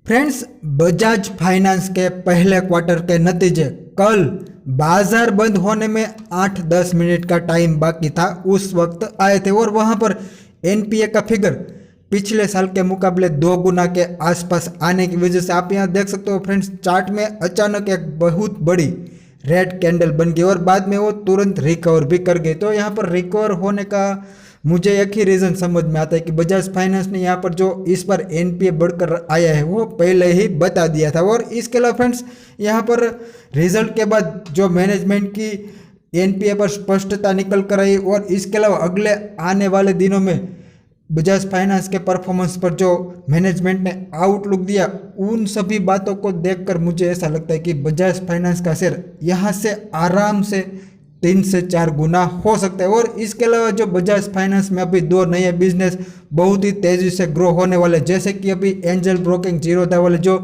Friends, Bajaj finance के पहले quarter के नतीजे कल बाजार बंद होने में 8-10 मिनट का टाइम बाकी था, उस वक्त आए थे और वहां पर एनपीए का फिगर पिछले साल के मुकाबले 2 गुना के आसपास आने की वजह से आप यहां देख सकते हो फ्रेंड्स, चार्ट में अचानक एक बहुत बड़ी रेड कैंडल बन गई और बाद में वो तुरंत रिकवर भी कर गई। तो यहाँ पर रिकवर होने का मुझे एक ही रीज़न समझ में आता है कि बजाज फाइनेंस ने यहाँ पर जो इस बार एनपीए बढ़कर आया है वो पहले ही बता दिया था। और इसके अलावा फ्रेंड्स, यहाँ पर रिजल्ट के बाद जो मैनेजमेंट की एनपीए पर स्पष्टता निकल कर आई और इसके अलावा अगले आने वाले दिनों में बजाज फाइनेंस के परफॉर्मेंस पर जो मैनेजमेंट ने आउटलुक दिया, उन सभी बातों को देखकर मुझे ऐसा लगता है कि बजाज फाइनेंस का शेयर यहाँ से आराम से 3 से 4 गुना हो सकता है। और इसके अलावा जो बजाज फाइनेंस में अभी 2 नए बिजनेस बहुत ही तेज़ी से ग्रो होने वाले, जैसे कि अभी एंजल ब्रोकिंग जीरोधा वाले जो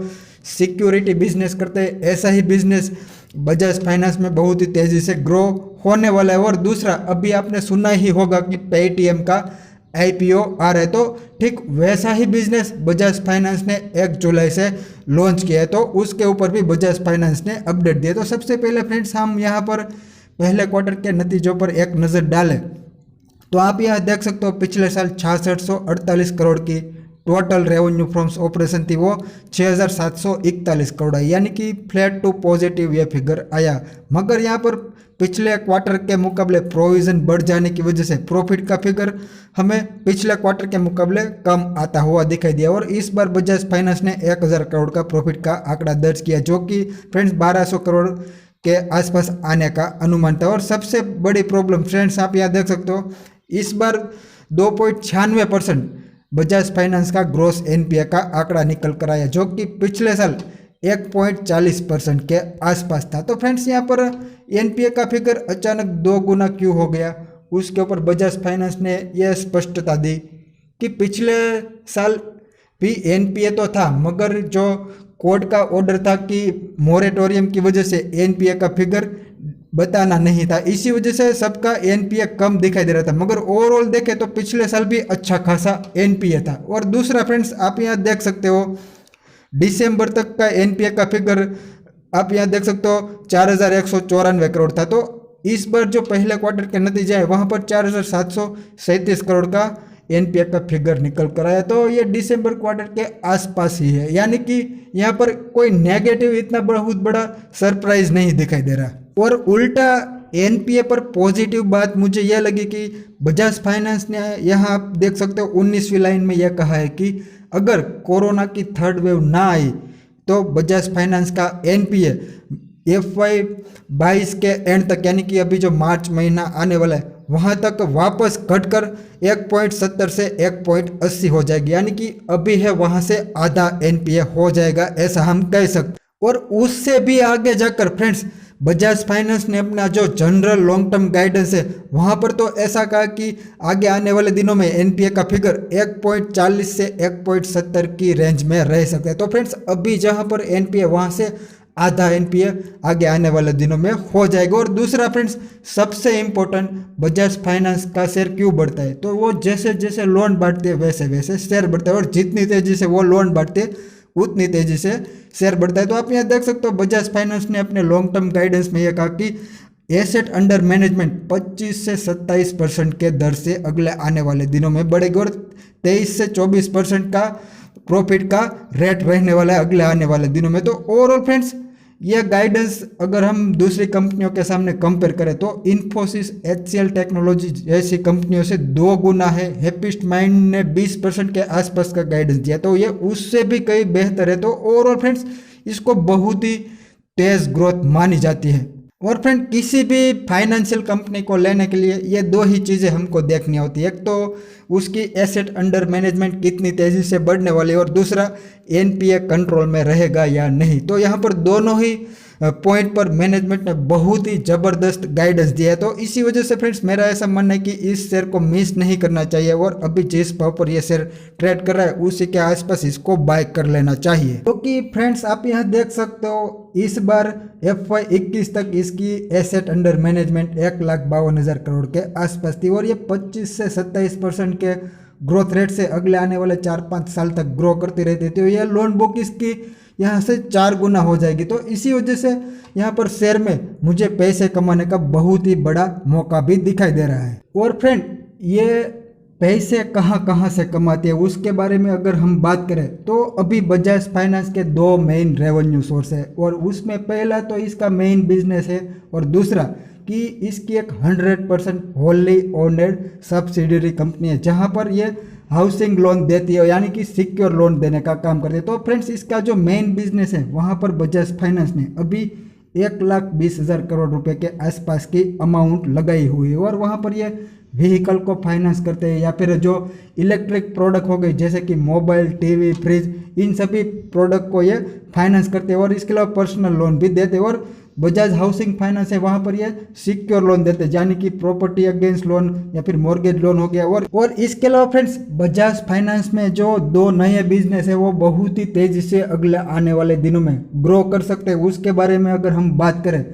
सिक्योरिटी बिजनेस करते हैं, ऐसा ही बिजनेस बजाज फाइनेंस में बहुत ही तेज़ी से ग्रो होने वाला है। और दूसरा, अभी आपने सुना ही होगा कि पेटीएम का आईपीओ आ रहा है, तो ठीक वैसा ही बिजनेस बजाज फाइनेंस ने 1 जुलाई से लॉन्च किया है, तो उसके ऊपर भी बजाज फाइनेंस ने अपडेट दिया। तो सबसे पहले फ्रेंड्स, हम यहाँ पर पहले क्वार्टर के नतीजों पर एक नज़र डालें तो आप यहाँ देख सकते हो पिछले साल 6648 करोड़ की टोटल रेवेन्यू फ्रॉम्स ऑपरेशन थी, वो 6741 करोड़ आई, यानी कि फ्लैट टू पॉजिटिव ये फिगर आया। मगर यहाँ पर पिछले क्वार्टर के मुकाबले प्रोविज़न बढ़ जाने की वजह से प्रॉफिट का फिगर हमें पिछले क्वार्टर के मुकाबले कम आता हुआ दिखाई दिया। और इस बार बजाज फाइनेंस ने 1000 करोड़ का प्रॉफिट का आंकड़ा दर्ज किया, जो कि फ्रेंड्स 1200 करोड़ के आसपास आने का अनुमान था। और सबसे बड़ी प्रॉब्लम फ्रेंड्स, आप यहाँ देख सकते हो, इस बार 2.96% बजाज फाइनेंस का ग्रोस एनपीए का आंकड़ा निकल कर आया, जो कि पिछले साल 1.40% के आसपास था। तो फ्रेंड्स, यहाँ पर एनपीए का फिगर अचानक 2 गुना क्यों हो गया, उसके ऊपर बजाज फाइनेंस ने यह स्पष्टता दी कि पिछले साल भी एनपीए तो था, मगर जो कोर्ट का ऑर्डर था कि मोरेटोरियम की वजह से एनपीए का फिगर बताना नहीं था, इसी वजह से सबका एनपीए कम दिखाई दे रहा था। मगर ओवरऑल देखें तो पिछले साल भी अच्छा खासा एनपीए था। और दूसरा फ्रेंड्स, आप यहाँ देख सकते हो दिसंबर तक का एनपीए का फिगर आप यहाँ देख सकते हो 4194 करोड़ था। तो इस बार जो पहले क्वार्टर के नतीजे है वहाँ पर 4737 करोड़ का एनपीए का फिगर निकल कर आया, तो ये दिसंबर क्वार्टर के आसपास ही है, यानी कि यहाँ पर कोई नेगेटिव इतना बहुत बड़ा सरप्राइज नहीं दिखाई दे रहा। और उल्टा एनपीए पर पॉजिटिव बात मुझे यह लगी कि बजाज फाइनेंस ने यहाँ आप देख सकते हो 19वीं लाइन में यह कहा है कि अगर कोरोना की 3rd वेव ना आई तो बजाज फाइनेंस का एनपीए FY22 के एंड तक, यानी कि अभी जो मार्च महीना आने वाला है वहाँ तक वापस घटकर 1.70 से 1.80 हो जाएगी, यानी कि अभी है वहाँ से आधा एनपीए हो जाएगा, ऐसा हम कह सकते। और उससे भी आगे जाकर फ्रेंड्स, बजाज फाइनेंस ने अपना जो जनरल लॉन्ग टर्म गाइडेंस है वहाँ पर तो ऐसा कहा कि आगे आने वाले दिनों में एनपीए का फिगर 1.40 से 1.70 की रेंज में रह सकता है। तो फ्रेंड्स, अभी जहाँ पर एनपीए वहाँ से आधा एनपीए आगे आने वाले दिनों में हो जाएगा। और दूसरा फ्रेंड्स, सबसे इम्पोर्टेंट, बजाज फाइनेंस का शेयर क्यों बढ़ता है, तो वो जैसे जैसे लोन बढ़ते हैं वैसे वैसे शेयर बढ़ता है, और जितनी तेजी से वो लोन बढ़ते उतनी तेजी से शेयर बढ़ता है। तो आप यहाँ देख सकते हो बजाज फाइनेंस ने अपने लॉन्ग टर्म गाइडेंस में यह कहा कि एसेट अंडर मैनेजमेंट 25 से 27% के दर से अगले आने वाले दिनों में बढ़ेगी और 23 से 24% का प्रॉफिट का रेट रहने वाला है अगले आने वाले दिनों में। तो ओवरऑल फ्रेंड्स, यह गाइडेंस अगर हम दूसरी कंपनियों के सामने कंपेयर करें तो इन्फोसिस, HCL टेक्नोलॉजी जैसी कंपनियों से 2 गुना है। हैप्पीस्ट माइंड ने 20% के आसपास का गाइडेंस दिया, तो ये उससे भी कहीं बेहतर है। तो ओवरऑल फ्रेंड्स, इसको बहुत ही तेज ग्रोथ मानी जाती है। और फ्रेंड, किसी भी फाइनेंशियल कंपनी को लेने के लिए ये 2 ही चीज़ें हमको देखनी होती है, एक तो उसकी एसेट अंडर मैनेजमेंट कितनी तेज़ी से बढ़ने वाली है, और दूसरा एनपीए कंट्रोल में रहेगा या नहीं। तो यहाँ पर दोनों ही पॉइंट पर मैनेजमेंट ने बहुत ही ज़बरदस्त गाइडेंस दिया है। तो इसी वजह से फ्रेंड्स, मेरा ऐसा मानना है कि इस शेयर को मिस नहीं करना चाहिए, और अभी जिस भाव पर यह शेयर ट्रेड कर रहा है उसी के आसपास इसको बाय कर लेना चाहिए। क्योंकि फ्रेंड्स, आप यहाँ देख सकते हो इस बार FY21 तक इसकी एसेट अंडर मैनेजमेंट 1,52,000 करोड़ के आसपास थी, और ये 25 से 27% के ग्रोथ रेट से अगले आने वाले 4-5 साल तक ग्रो करती रहती है, तो यह लोन बुक इसकी यहाँ से 4 गुना हो जाएगी। तो इसी वजह से यहाँ पर शेयर में मुझे पैसे कमाने का बहुत ही बड़ा मौका भी दिखाई दे रहा है। और फ्रेंड, ये पैसे कहाँ कहाँ से कमाते हैं उसके बारे में अगर हम बात करें तो अभी बजाज फाइनेंस के 2 मेन रेवेन्यू सोर्स है, और उसमें पहला तो इसका मेन बिजनेस है, और दूसरा कि इसकी एक 100% होली ओन्ड सब्सिडरी कंपनी है जहां पर ये हाउसिंग लोन देती है, यानी कि सिक्योर लोन देने का काम करती है। तो फ्रेंड्स, इसका जो मेन बिजनेस है वहां पर बजाज फाइनेंस ने अभी 1,20,000 करोड़ रुपए के आसपास की अमाउंट लगाई हुई है, और वहां पर ये व्हीकल को फाइनेंस करते हैं, या फिर जो इलेक्ट्रिक प्रोडक्ट हो गए जैसे कि मोबाइल, टीवी, फ्रिज, इन सभी प्रोडक्ट को ये फाइनेंस करते हैं, और इसके अलावा पर्सनल लोन भी देते हैं। और बजाज हाउसिंग फाइनेंस है वहाँ पर ये सिक्योर लोन देते हैं, यानी कि प्रॉपर्टी अगेंस्ट लोन या फिर मॉर्गेज लोन हो गया। और इसके अलावा फ्रेंड्स, बजाज फाइनेंस में जो 2 नए बिजनेस है वो बहुत ही तेजी से अगले आने वाले दिनों में ग्रो कर सकते हैं। उसके बारे में अगर हम बात करें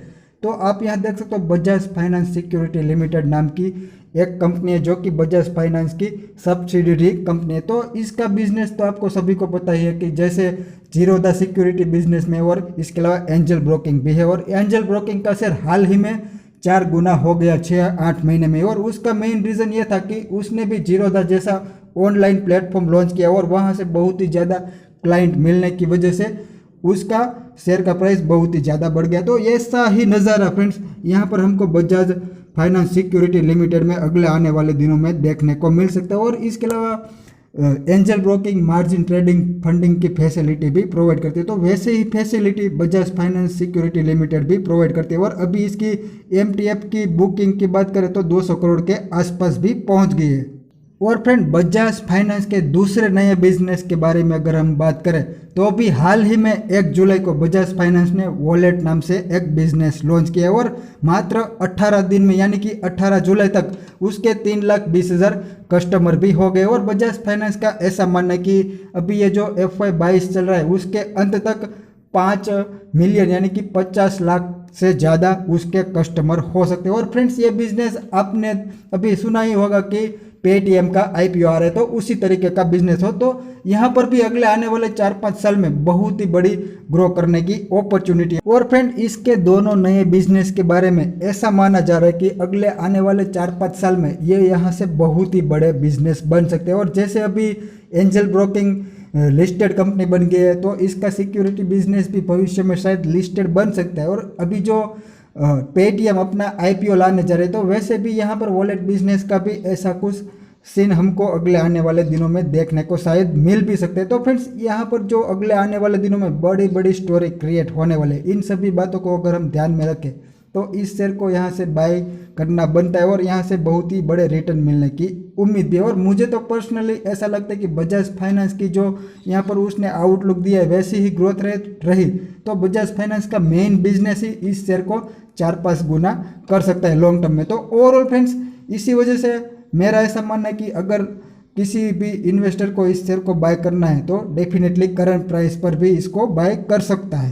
तो आप यहाँ देख सकते हो, बजाज फाइनेंस सिक्योरिटी लिमिटेड नाम की एक कंपनी है जो कि बजाज फाइनेंस की सब्सिडियरी कंपनी है। तो इसका बिजनेस तो आपको सभी को पता ही है कि जैसे जीरोधा सिक्योरिटी बिजनेस में, और इसके अलावा एंजल ब्रोकिंग भी है, और एंजल ब्रोकिंग का शेयर हाल ही में 4 गुना हो गया 6-8 महीने में। और उसका मेन रीज़न ये था कि उसने भी जीरोधा जैसा ऑनलाइन प्लेटफॉर्म लॉन्च किया, और वहाँ से बहुत ही ज़्यादा क्लाइंट मिलने की वजह से उसका शेयर का प्राइस बहुत ही ज़्यादा बढ़ गया। तो ऐसा ही नज़ारा फ्रेंड्स यहाँ पर हमको बजाज फाइनेंस सिक्योरिटी लिमिटेड में अगले आने वाले दिनों में देखने को मिल सकता है। और इसके अलावा Angel Broking margin trading funding की फैसिलिटी भी प्रोवाइड करती है, तो वैसे ही facility Bajaj Finance Security Limited भी प्रोवाइड करती है। और अभी इसकी एमटीएफ की बुकिंग की बात करें तो 200 करोड़ के आसपास भी पहुंच गई है। और फ्रेंड, बजाज फाइनेंस के दूसरे नए बिजनेस के बारे में अगर हम बात करें तो अभी हाल ही में 1 जुलाई को बजाज फाइनेंस ने वॉलेट नाम से एक बिजनेस लॉन्च किया, और मात्र 18 दिन में, यानी कि 18 जुलाई तक उसके 3,20,000 कस्टमर भी हो गए। और बजाज फाइनेंस का ऐसा मानना है कि अभी ये जो FY22 चल रहा है उसके अंत तक 5 मिलियन यानी कि 50 लाख से ज़्यादा उसके कस्टमर हो सकते हैं। और फ्रेंड्स, ये बिजनेस आपने अभी सुना ही होगा कि पेटीएम का IPO आ रहा है, तो उसी तरीके का बिजनेस हो, तो यहाँ पर भी अगले आने वाले 4-5 साल में बहुत ही बड़ी ग्रो करने की अपॉर्चुनिटी है। और फ्रेंड, इसके दोनों नए बिजनेस के बारे में ऐसा माना जा रहा है कि अगले आने वाले 4-5 साल में ये यहाँ से बहुत ही बड़े बिजनेस बन सकते हैं। और जैसे अभी एंजल ब्रोकिंग लिस्टेड कंपनी बन गई है, तो इसका सिक्योरिटी बिजनेस भी भविष्य में शायद लिस्टेड बन सकता है। और अभी जो पेटीएम अपना IPO लाने जा रहे हैं, तो वैसे भी यहाँ पर वॉलेट बिजनेस का भी ऐसा कुछ सीन हमको अगले आने वाले दिनों में देखने को शायद मिल भी सकते हैं। तो फ्रेंड्स, यहाँ पर जो अगले आने वाले दिनों में बड़ी बड़ी स्टोरी क्रिएट होने वाले, इन सभी बातों को अगर हम ध्यान में रखें तो इस शेयर को यहाँ से बाय करना बनता है, और यहाँ से बहुत ही बड़े रिटर्न मिलने की उम्मीद भी है। और मुझे तो पर्सनली ऐसा लगता है कि बजाज फाइनेंस की जो यहाँ पर उसने आउटलुक दिया है वैसी ही ग्रोथ रेट रही तो बजाज फाइनेंस का मेन बिजनेस ही इस शेयर को 4-5 गुना कर सकता है लॉन्ग टर्म में। तो ओवरऑल फ्रेंड्स, इसी वजह से मेरा ऐसा मानना है कि अगर किसी भी इन्वेस्टर को इस शेयर को बाय करना है तो डेफिनेटली करंट प्राइस पर भी इसको बाय कर सकता है।